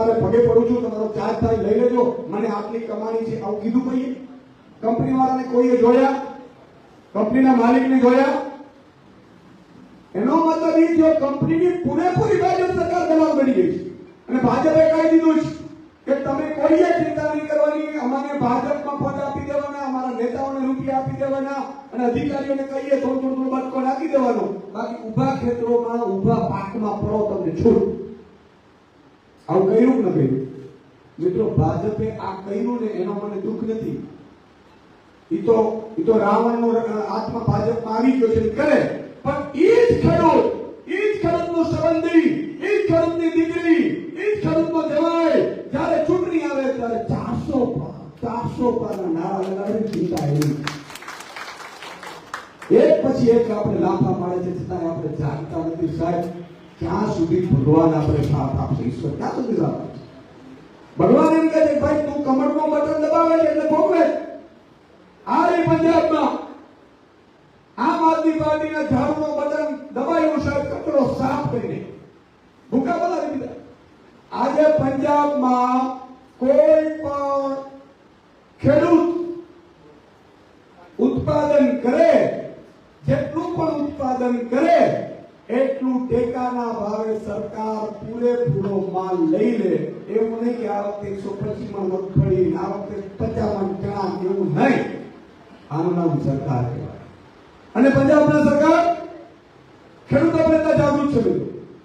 તમારે પગે પડું છું, તમારો ચાર્જ થાય લઈ લેજો, મને આટલી કમાણી છે આવું કીધું કોઈએ? કંપની વાળાને કોઈએ જોયા? કંપનીના માલિકને જોયા? એનો મતલબ એ જો કંપનીની પૂરેપૂરી ભાજપ સરકાર દલાલ બની ગઈ છે અને ભાજપે કહી દીધું છે કે તમે કોઈએ ચિંતા નહીં કરવાની, અમારે ભાજપમાં પદ આપી દેવાના, અમારા નેતાઓને રૂપિયા આપી દેવાના અને અધિકારીઓને કહીએ થોડું બટકો નાખી દેવાનો, બાકી ઉભા ખેતરોમાં ઉભા પાકમાં પડો તમને છૂટ. આવું કર્યું કે ન કર્યું? મિત્રો, ભાજપે આ કર્યું ને એનો મને દુઃખ નથી. ઈ તો રાવણનો આત્મા ભાજપમાં આવી ગયો છે કરે, પણ ઈ જ ખેડૂતનો સંબંધી, ઈ જ ખેડૂતની દીકરી, ઈ જ ખેડૂતનો જવાય જ્યારે ચૂંટણી આવે ત્યારે 400 પારના નારા લગાડી ચિંતા એવી. એક પછી એક આપણે લાફા પાડે છે, છતાં આપણે જાગતા નથી. સાહેબ, ક્યાં સુધી ભગવાન આપણે સાથ આપશે? ઈશ્વર ક્યાં સુધી સાથ આપશે? ભગવાન એમ કહે છે ભાઈ તું કમરનું બટન દબાવે છે એટલે ભોગવે. આ રે પંજાબમાં આમ આદમી પાર્ટીના ઝાડુનું બટન દબાયું સાહેબ, કચરો સાફ કરીને ભૂકા બોલાવી દીધા. આજે પંજાબમાં કોઈ પણ ખેડૂત ઉત્પાદન કરે, જેટલું પણ ઉત્પાદન કરે એટલું ટેકાના ભાવે સરકાર પૂરેપૂરો માલ લઈ લે. એવું નહીં કે આ વખતે 125 માં મગફળી, આ વખતે 50 માં ચણા, એવું નહીં. આનું નામ સરકાર કહેવાય. અને પંજાબના સરકાર ખેડૂતો પ્રત્યે જાગૃત છે.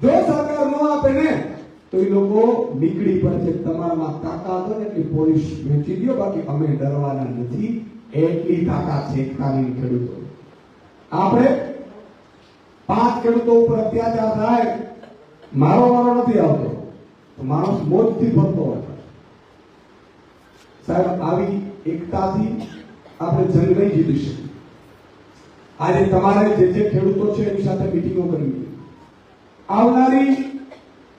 જો સરકાર ન આપે ને તો એ લોકો નીકળી પડશે. તમારામાં તાકાત હોય એટલી પોલીસ વેચી દો, બાકી અમે ડરવાના નથી. એટલી તાકાત છે કાનૂની ખેડૂતો. આપણે 5 ખેડૂતો ઉપર અત્યાચાર થાય, મારો વારો નથી આવતો તો માણસ મોજથી ફરતો હોય. સાહેબ, આવી એકતાથી આપણે જંગ નહીં જીતી શકીએ. આજે તમારે જે ખેડૂતો છે એની સાથે મીટિંગો કરવી, આવનારી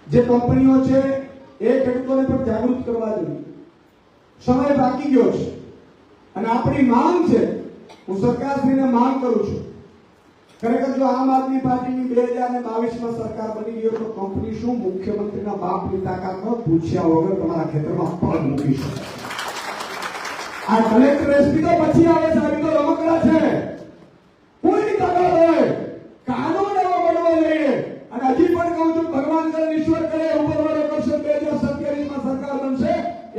જે કંપનીઓ છે એ ખેડૂતોને પણ જાગૃત કરવા જોઈએ. સમય બાકી ગયો છે અને આપણી માંગ છે, હું સરકારશ્રીને માંગ કરું છું, ખરેખર જો આમ આદમી પાર્ટીની 2022માં સરકાર બની ગયો તો કંપની શું મુખ્યમંત્રીના બાપની તાકાતમાં પૂછ્યા વગર તમારા ખેતરમાં પગ મૂકી શકે. આ કલેક્ટર એસપી તો પછી આવે છે, આવી તો રમકડા છે. કોઈ તાકાત હોય કાનૂન એવો બનવો જોઈએ. અને હજી પણ કહું છું, ભગવાન કરે, ઈશ્વર કરે, ઉપરવાળો કરશે, 2027માં સરકાર બનશે,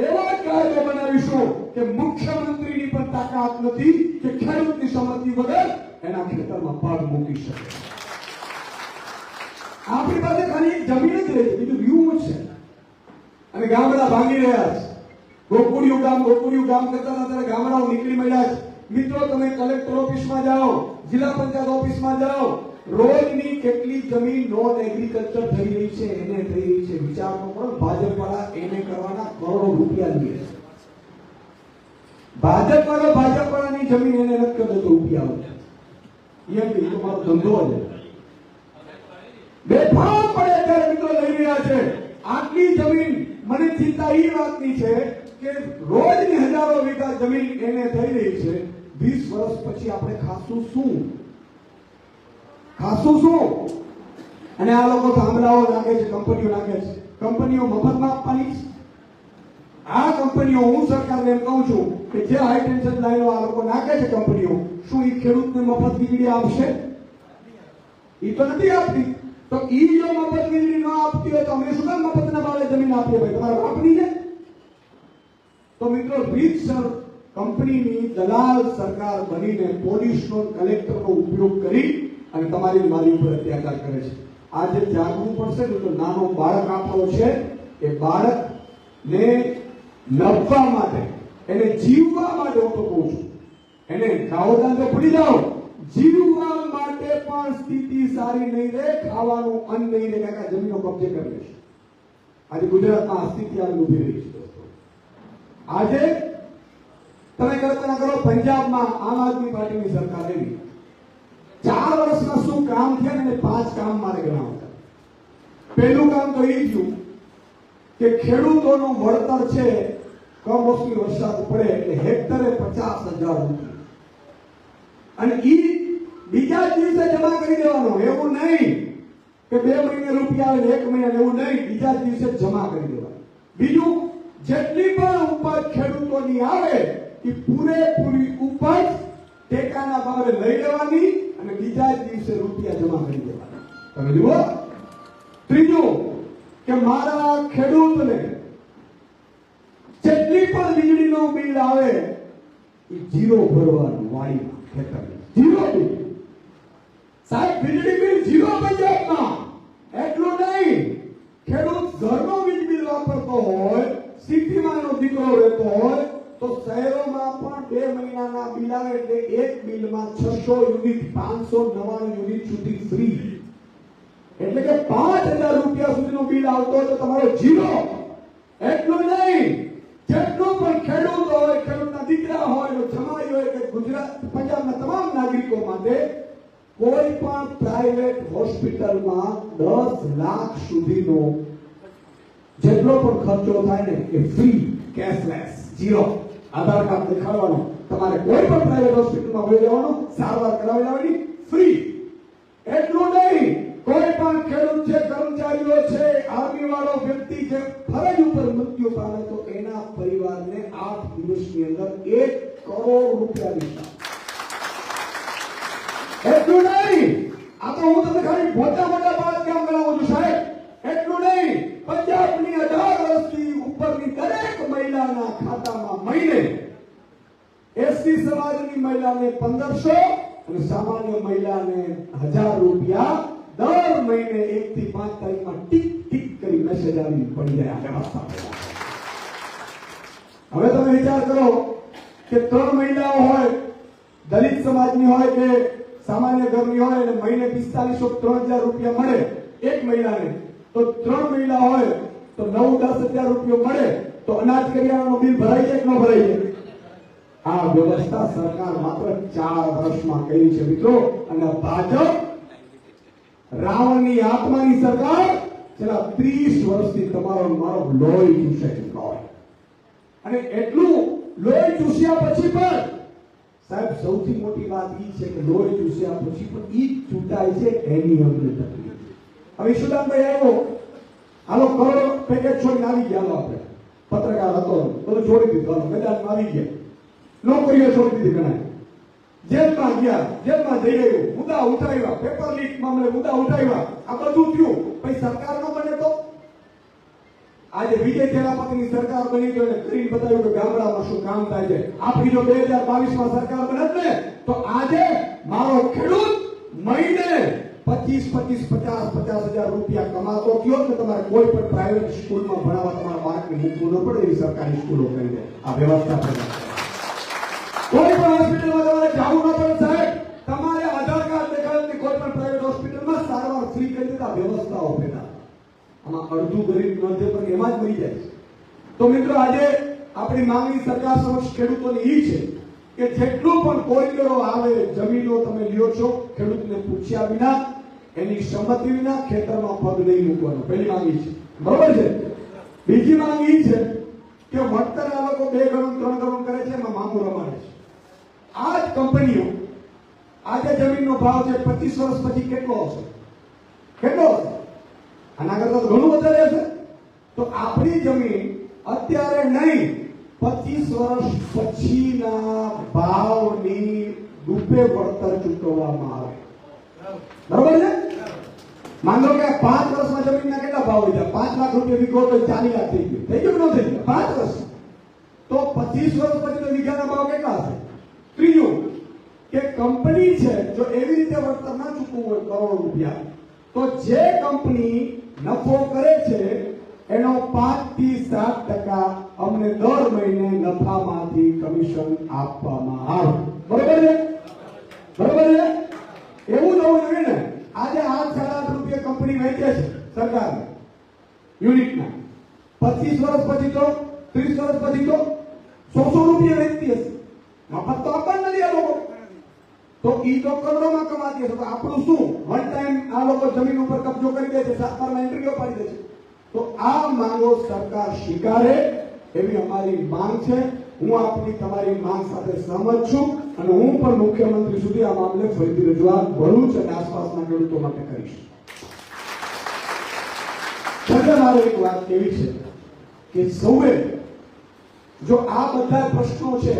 એવા જ કાયદો બનાવીશું કે મુખ્યમંત્રીની પણ તાકાત નથી કે ખેડૂતની સંમતિ વગર એના ખેતરમાં પગ મૂકી શકે. આપણી પાસે ખાલી એક જમીન જ રહી છે, બીજું વ્યૂ છે અને ગામડા ભાંગી રહ્યા છે. ગોકુળિયું ગામ કરતા અત્યારે ગામડાઓ નીકળી મળ્યા છે. મિત્રો, તમે કલેક્ટર ઓફિસમાં જાઓ, જિલ્લા પંચાયત ઓફિસમાં જાઓ, રોજની કેટલી જમીન નોન એગ્રીકલ્ચર થઈ રહી છે, એને થઈ રહી છે. વિચાર તો કરો, ભાજપ વાળા એને કરવાના કરોડો રૂપિયા લે છે. ભાજપ વાળાની જમીન એને નથી કરતો તો રૂપિયા આવે. એમ કે તો મારો ધંધો છે. બેફામ પડે ત્યારે મિત્રો લઈ રહ્યા છે. આટલી જમીન, મને ચિંતા એ વાતની છે કે રોજની હજારો વીઘા જમીન એને થઈ રહી છે. 20 વર્ષ પછી આપણે ખાશું શું? અને આ લોકો થાંભલાઓ નાખે છે, કંપનીઓ નાખે છે. કંપનીઓ મફતમાં આપવાની છે. આ કંપનીઓ, હું સરકારને એમ કહું છું કે જે હાઈ ટેન્શન લાઈનો આ લોકો નાખે છે કંપનીઓ, શું એ ખેડૂતને મફત વીજળી આપશે? એ તો નથી આપતી. તો ઈ જો મફત વીજળી ન આપતી હોય તો અમે શું કામ મફતના ભાવે જમીન આપીએ? ભાઈ, તમારા બાપની છે. તો મિત્રો, રીતસર કંપનીની દલાલ સરકાર બનીને પોલીસનો, કલેક્ટરનો ઉપયોગ કરી અને તમારી મારી ઉપર અત્યાચાર કરે છે. આજે જાગવું પડશે ને. તો નાનો બાળક આપણો છે, એ બાળકને નભવા માટે, એને જીવવા માટે, હું તો કહું છું, એને ખાવતા તો ભૂલી જાઓ, જીવવા માટે પણ સ્થિતિ સારી નહીં રહે, ખાવાનું અન્ન નહીં રહે, કાકા જમીનો કબજે કરી લેશે. આજે ગુજરાતમાં આ સ્થિતિ આવી ઉભી રહી છે. આજે તમે કલ્પના કરો, પંજાબમાં આમ આદમી પાર્ટીની સરકાર એવી 4 વર્ષમાં શું કામ થયા ને 5 કામ મારે ગણાવતા. પહેલું કામ તો એ થયું કે ખેડૂતોનું વળતર છે, કમોસમી વરસાદ પડે એટલે હેક્ટરે 50,000 રૂપિયા, અને ઈ બીજા દિવસે જમા કરી દેવાનો. એવું નહીં કે 2 મહિને રૂપિયા આવે 1 મહિને, એવું નહીં, બીજા દિવસે જમા કરી દેવાનો. બીજું, જેટલી પણ ઉપજ ખેડૂતોની આવે એ પૂરેપૂરી ઉપજ ટેકાના ભાવે લઈ લેવાની અને બીજા જ દિવસે રૂપિયા જમા કરી દેવાના. તમે જુઓ. ત્રીજું કે મારા ખેડૂતને જેટલી પણ વીજળીનો બિલ આવે એ જીરો ભરવાનું વાડીમાં ખેતરમાં. Zero bill. સાહેબ, વીજળી બિલ જીરો પંજાબમાં. એટલું નહીં, ખેડૂત ઘરનો વીજ બિલ વાપરતો હોય, સિટીમાં નો દીકરો રહેતો હોય તો શહેરોમાં પણ 2 મહિનાના બિલ આવે એટલે એક બિલમાં 600 યુનિટ 599 યુનિટ સુધી ફ્રી. એટલે કે 5000 રૂપિયા સુધીનું બિલ આવતો હોય તો તમારો જીરો. એટલું નહીં, જેટલો પણ ખેડૂત હોય, ખેડૂતના દીકરા હોય, જમાઈ હોય કે ગુજરાત પંજાબના તમામ નાગરિકો માટે કોઈ પણ પ્રાઇવેટ હોસ્પિટલમાં 10 લાખ સુધીનો જેટલો પણ ખર્ચો થાય ને એ ફ્રી, કેશલેસ, જીરો. આધાર કાર્ડ દેખાડવાનું, તમારે કોઈ પણ પ્રાઇવેટ હોસ્પિટલમાં વહી જવાનું, સારવાર કરાવી લેવાની, ફ્રી. એટલું નહીં, કોઈ પણ ખેડૂત છે, કર્મચારીઓ છે, આર્મી વાળો વ્યક્તિ છે, ફરજ ઉપર મૃત્યુ પામે તો એના પરિવારને 8 દિવસની અંદર 1 કરોડ રૂપિયા દીધા. એટલું નહીં, આ તો હું તમને ખાલી મોટા મોટા વાત કેમ કરાવું છું સાહેબ. એટલું નહીં, પંજાબની 18 વર્ષથી ઉપરની દરેક મહિલાના ખાતામાં મહિને એસટી સમાજની મહિલાને 1500 અને સામાન્ય મહિલાને 1000 રૂપિયા દર મહિને 1 થી 5 તારીખમાં ટીક ટીક કરી મેસેજ આવી પડી જાય. વ્યવસ્થા. હવે તમે વિચાર કરો કે 3 મહિલાઓ હોય, દલિત સમાજની હોય કે સામાન્ય ઘરની હોય અને મહિને 4530 રૂપિયા મળે એક મહિલાને, તો 3 મહિલા હોય તો 9-10 હજાર રૂપિયા મળે તો અનાજ કરિયાણાનું બિલ ભરાઈ જાય કે ન ભરાઈ જાય? આ વ્યવસ્થા સરકાર માત્ર 4 વર્ષમાં કરી છે મિત્રો. અને ભાજપ રાવણની આત્માની સરકાર છેલ્લા 30 વર્ષથી તમારો મારો લોહી ચૂસે છે. અને એટલું લોહી ચૂસ્યા પછી પણ સાહેબ સૌથી મોટી વાત એ છે કે લોહી ચૂસ્યા પછી પણ ઈ ચૂંટાય છે એની અમને તકલીફ. હવે ઈશુદાનભાઈ આવ્યો, હાલો કરોડો પેકેજ છોડીને આવી ગયા. આપણે પત્રકાર હતો, બધું છોડી દીધું, મેદાનમાં આવી ગયા, નોકરીઓ છોડી દીધી, ઘણા જેલમાં ગયા, જેલમાં જઈ રહ્યું, મુદ્દા ઉઠાવ્યા, પેપર લીક મામલે મુદ્દા ઉઠાવ્યા, આ બધું થયું. પછી સરકાર નો બને તો આજે વિજય થેલાપતિની સરકાર બની તો એને કરીને બતાવ્યું કે ગામડામાં શું કામ થાય છે. આપણી જો 2022માં સરકાર બને ને તો આજે મારો ખેડૂત મહિને 25,000 રૂપિયા કમાતો થયો કે તમારે કોઈ પણ પ્રાઇવેટ સ્કૂલમાં ભણાવવા તમારા બાળકને મૂકવું ન પડે એવી સરકારી સ્કૂલો કરી દે. આ વ્યવસ્થા કરી. કોઈ પણ હોસ્પિટલમાં તમારે જવું ન પડે સાહેબ. તમારે આધાર કાર્ડ દેખાડે કોઈ પણ પ્રાઇવેટ હોસ્પિટલમાં સારવાર ફ્રી કરી દેતા વ્યવસ્થાઓ પેદા. આમાં અડધું ગરીબ મધ્ય પણ એમાં જ મરી જાય છે. તો મિત્રો આજે આપણી માંગણી સરકાર સમક્ષ ખેડૂતોની ઈ છે કે જેટલું પણ કોરિડોરો આવે, જમીનો તમે લ્યો છો, ખેડૂતને પૂછ્યા વિના, એની સંમતિ વિના ખેતરમાં પગ નહીં મૂકવાનો. પહેલી માંગણી છે, બરોબર છે. બીજી માંગણી છે કે વળતર આ લોકો 2 ગણું 3 ગણું કરે છે, એમાં મામું રમાડે છે. આ જ કંપનીઓ આજે જમીનનો ભાવ છે 25 વર્ષ પછી કેટલો હશે? કેટલો હશે? આના કરતા તો ઘણું વધારે હશે. તો આપણી જમીન અત્યારે નહીં, 25 વર્ષ પછીના ભાવની રૂપે વળતર ચૂકવવામાં આવે. બરોબર છે? માનો કે 5 વર્ષમાં જમીનના કેટલા ભાવ હોય છે? 5 લાખ રૂપિયા વીઘો તો 40 લાખ થઈ ગયું. થઈ ગયું ન થઈ ગયું? 5 વર્ષ. તો 25 વર્ષ પછી તો વીઘાના ભાવ કેટલા હશે? ત્રીજું કે કંપની છે જો એવી રીતે વળતર ના ચૂકવવું હોય કરોડો રૂપિયા, તો જે કંપની નફો કરે છે એનો 5 થી 7% અમને દર મહિને નફામાંથી કમિશન આપવામાં આવે. બરોબર છે? બરોબર છે? એવું જ હોવું જોઈએ ને. આજે 8-8.5 રૂપિયા કંપની વેચે છે સરકાર યુનિટના. 25 વર્ષ પછી તો 30 વર્ષ પછી તો 100 રૂપિયા વેચતી હશે. મફત તો આપવા નથી આ લોકો. તો ઈ તો કરોડોમાં કમાતી હશે. તો આપણું શું? વન ટાઈમ આ લોકો જમીન ઉપર કબજો કરી દે છે, સરકારમાં એન્ટ્રીઓ પાડી દે છે. તો આ માંગો સરકાર સ્વીકારે એવી અમારી માંગ છે. હું આપની તમારી માંગ સાથે સહમત છું અને હું પણ મુખ્યમંત્રી સુધી આ મામલે ફરીથી રજૂઆત ભરૂચ અને આસપાસના ખેડૂતો માટે કરીશ. છતાં મારે એક વાત કેવી છે કે સૌએ જો આ બધા પ્રશ્નો છે,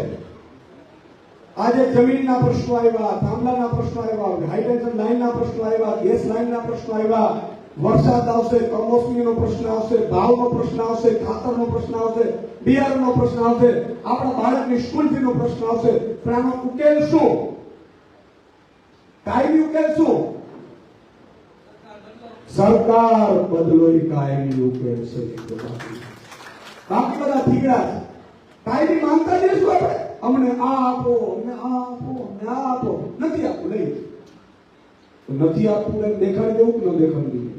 આજે જમીનના પ્રશ્નો આવ્યા, થાંભલાના પ્રશ્નો આવ્યા, હાઈ ટેન્શન લાઈનના પ્રશ્નો આવ્યા, ગેસ લાઈનના પ્રશ્નો આવ્યા, વરસાદ આવશે, કમોસમીનો પ્રશ્ન આવશે, ભાવનો પ્રશ્ન આવશે, ખાતરનો પ્રશ્ન આવશે, બિયારણનો પ્રશ્ન આવશે, આપણા બાળકની સ્કૂલ ફીનો પ્રશ્ન આવશે. પણ આનો ઉકેલ શું? કાયમી ઉકેલ શું? સરકાર બદલોય કાયમી ઉકેલ છે. બાકી બધા થીગડા છે. કાયમી માંગતા જઈશું આપણે, અમને આ આપો, અમને આ આપો, અમને આ આપો. નથી આપવું, નહીં નથી આપવું, દેખાડી દેવું કે ન દેખાડી દેવું.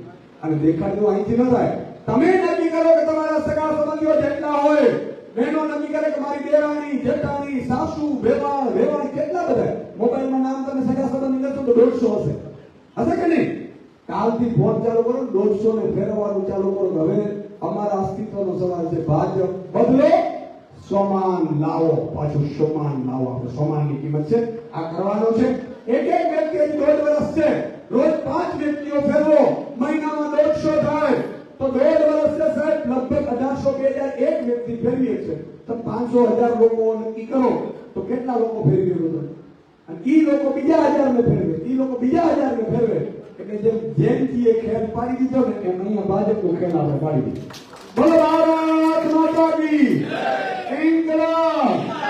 અને દેખાડી દેવું અહીંથી ન થાય. તમે નક્કી કરો કે તમારા સગા સંબંધીઓ જેટલા હોય, બહેનો નક્કી કરે કે મારી દેરાણી, જેઠાણી, સાસુ, વેવાણ, કેટલા બધા મોબાઈલમાં નામ તમે સગા સંબંધી લેશો તો 150 હશે કે નહીં? કાલથી ફોન ચાલુ કરો, 150 ને ફેરવવાનું ચાલુ કરો. હવે અમારા અસ્તિત્વનો સવાલ છે. ભાજપ બદલો, સોમાન લાવો, પાછું સોમાન લાવો. આપણે સોમાનની કિંમત છે, આ કરવાનો છે. એક વ્યક્તિ 1.5 વર્ષ છે, રોજ 5 વ્યક્તિઓ ફેરવો, મહિનામાં 150 થાય તો 1.5 વર્ષ છે સાહેબ, લગભગ 1800-2000 એક વ્યક્તિ ફેરવીએ છે. તો 500,000 લોકો નક્કી કરો તો કેટલા લોકો ફેરવી રહ્યો? અને ઈ લોકો બીજા 1000 ને ફેરવે, ઈ લોકો બીજા 1000 ને ફેરવે. એટલે જેમથી એ ખેલ પાડી દીધો ને એમ અહીંયા ભાજપનો ખેલ આપણે પાડી દીધો. બોલો ભારત માતા કી જય. ઇન્કલાબ.